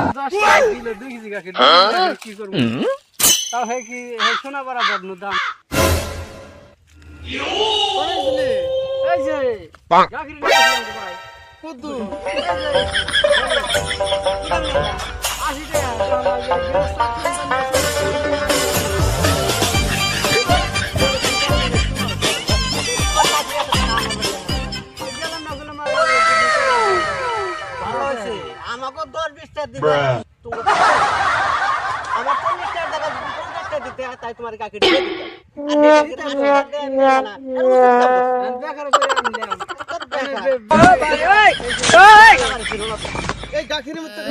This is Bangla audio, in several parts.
10 টাকা দিল 2 কেজি গাখির কি করব তাও হে কি হে সোনা বড় বদনু দাম কইছিলে এই যে গাখির নিয়ে আসলাম তো ভাই কত 80 আমাকে 10-20 টাকা দিবে আমার 40 টাকা টাকা 50 টাকা দিতে হয় তাই তোমার কাকে দিয়ে দিতে এই গাখিরের মধ্যে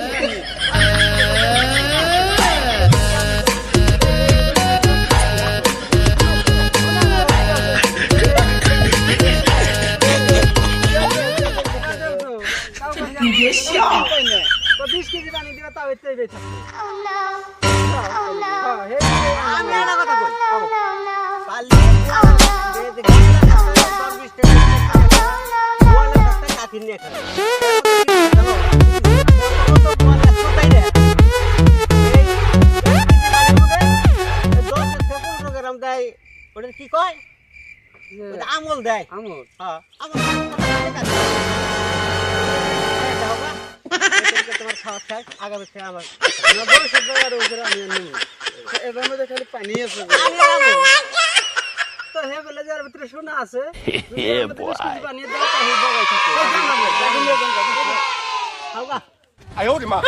别笑。 20 কেজি পানি দিবা তাও এতেই বেঁচে আমি একটা কথা কই পালি দে দে 20 টাকা ওয়ালা টাকা কাকি নিয়ে খাবে ওটা কি কয় ওটা আমল দেয় আমল হ্যাঁ আমল তোমার খাওয়া শেষ আগামী থেকে আমার ভবিষ্যৎ আর উপরে আমি নিব এবার মধ্যে খালি পানি আছে তো হে বলে যার ভিতরে সোনা আছে পানি দাও তাই বগাই থাকে খাওয়া 哎呦我的妈！